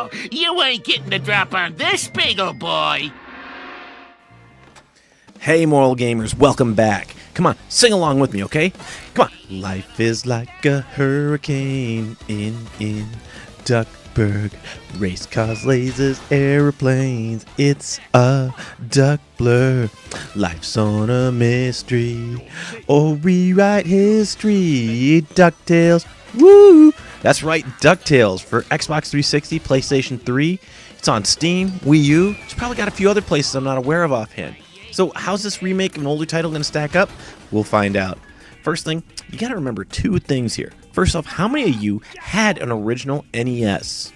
No, you ain't getting the drop on this big ol' boy. Hey, moral gamers, welcome back. Come on, sing along with me, okay? Come on. Life is like a hurricane in Duckburg. Race cars, lasers, airplanes. It's a duck blur. Life's on a mystery. Oh, rewrite history. Ducktales. Woo! That's right, Ducktales for Xbox 360, PlayStation 3. It's on Steam, Wii U. It's probably got a few other places I'm not aware of offhand. So how's this remake of an older title going to stack up? We'll find out. First thing, you got to remember two things here. First off, how many of you had an original NES?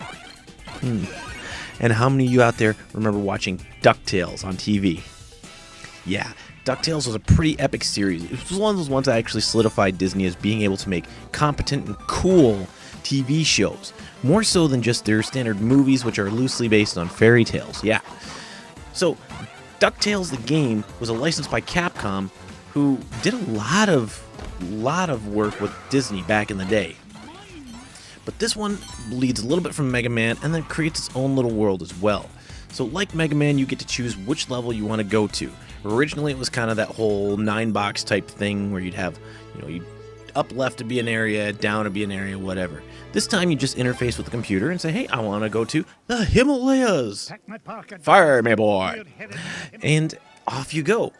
And how many of you out there remember watching Ducktales on TV? Yeah, Ducktales was a pretty epic series. It was one of those ones that actually solidified Disney as being able to make competent and cool TV shows. More so than just their standard movies, which are loosely based on fairy tales. Yeah. So, DuckTales the game was a license by Capcom, who did a lot of work with Disney back in the day. But this one leads a little bit from Mega Man and then creates its own little world as well. So like Mega Man, you get to choose which level you want to go to. Originally it was kind of that whole 9-box type thing where you'd have, you'd up left to be an area, down to be an area, whatever. This time you just interface with the computer and say, hey, I want to go to the Himalayas. Fire me, boy. And off you go.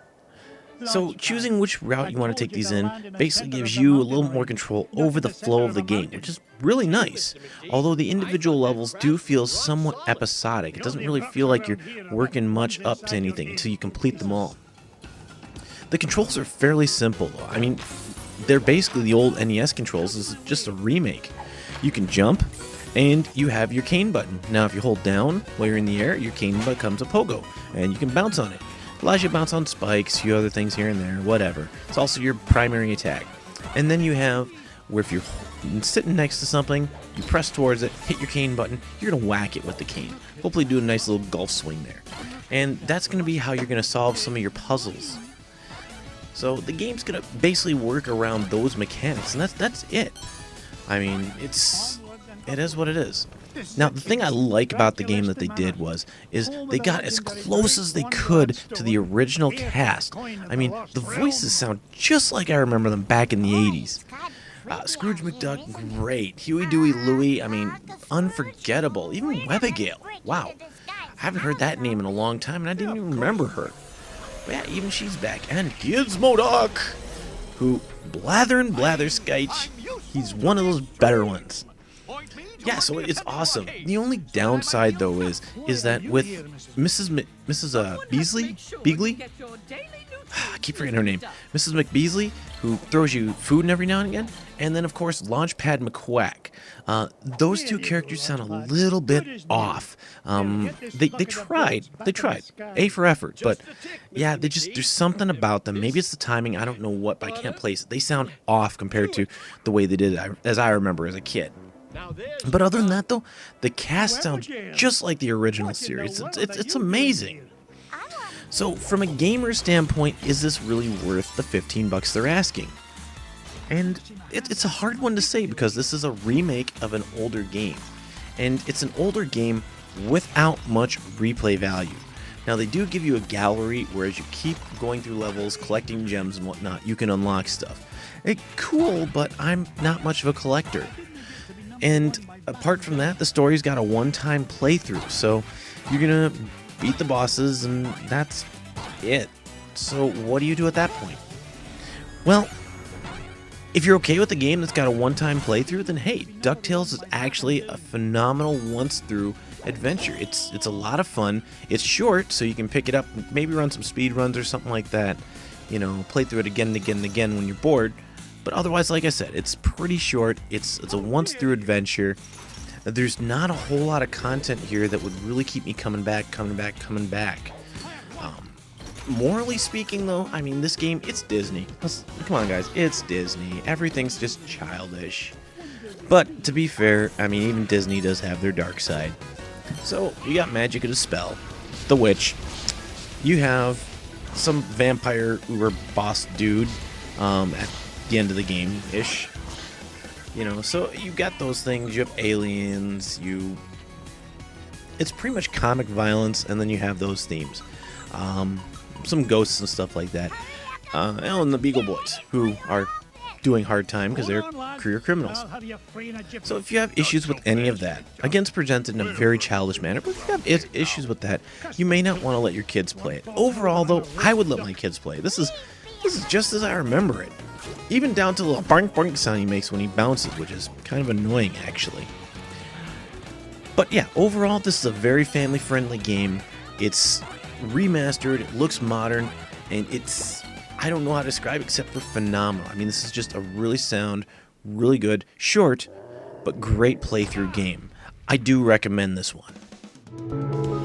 So choosing which route you want to take these in basically gives you a little more control over the flow of the game, which is really nice. Although the individual levels do feel somewhat episodic. It doesn't really feel like you're working much up to anything until you complete them all. The controls are fairly simple, though. I mean, they're basically the old NES controls. This is just a remake. You can jump, and you have your cane button. Now, if you hold down while you're in the air, your cane becomes a pogo, and you can bounce on it. It allows you to bounce on spikes, a few other things here and there, whatever. It's also your primary attack. And then you have where if you're sitting next to something, you press towards it, hit your cane button, you're going to whack it with the cane. Hopefully do a nice little golf swing there. And that's going to be how you're going to solve some of your puzzles. So the game's going to basically work around those mechanics, and that's it. I mean, it is what it is. Now, the thing I like about the game that they did is they got as close as they could to the original cast. I mean, the voices sound just like I remember them back in the 80s. Scrooge McDuck, great. Huey, Dewey, Louie, I mean, unforgettable. Even Webigail, wow. I haven't heard that name in a long time, and I didn't even remember her. But yeah, even she's back. And Gizmodoc, who blather and blatherskite, he's one of those better ones. Yeah, so it's awesome. The only downside, though, is that with Mrs. Beasley? I keep forgetting her name. Mrs. McBeasley, who throws you food every now and again. And then, of course, Launchpad McQuack. Those two characters sound a little bit off. They tried. A for effort. But, yeah, there's something about them. Maybe it's the timing. I don't know what, but I can't place it. They sound off compared to the way they did it, as I remember as a kid. But other than that, though, the cast sounds just like the original series. It's amazing. So, from a gamer standpoint, is this really worth the $15 they're asking? And it's a hard one to say because this is a remake of an older game. And it's an older game without much replay value. Now, they do give you a gallery where as you keep going through levels, collecting gems and whatnot, you can unlock stuff. Cool, but I'm not much of a collector. And apart from that, the story's got a one-time playthrough, so you're gonna beat the bosses and that's it. So what do you do at that point? Well, if you're okay with a game that's got a one-time playthrough, then hey, DuckTales is actually a phenomenal once-through adventure. It's a lot of fun. It's short, so you can pick it up, maybe run some speed runs or something like that. Play through it again and again and again when you're bored. But otherwise, like I said, it's pretty short. It's a once-through adventure. There's not a whole lot of content here that would really keep me coming back. Morally speaking, though, I mean, this game, it's Disney. Come on, guys, it's Disney. Everything's just childish. But to be fair, I mean, even Disney does have their dark side. So you got magic and a spell, the witch. You have some vampire uber boss dude at the end of the game-ish. So you got those things. You have aliens. it's pretty much comic violence, and then you have those themes. Some ghosts and stuff like that. And the Beagle Boys, who are doing hard time because they're career criminals. So if you have issues with any of that, again, it's presented in a very childish manner, but if you have issues with that, you may not want to let your kids play it. Overall, though, I would let my kids play it. This is just as I remember it. Even down to the little boink boink sound he makes when he bounces, which is kind of annoying, actually. But yeah, overall, this is a very family-friendly game. It's remastered, it looks modern, and it's, I don't know how to describe it except for phenomenal. I mean, this is just a really sound, really good, short, but great playthrough game. I do recommend this one.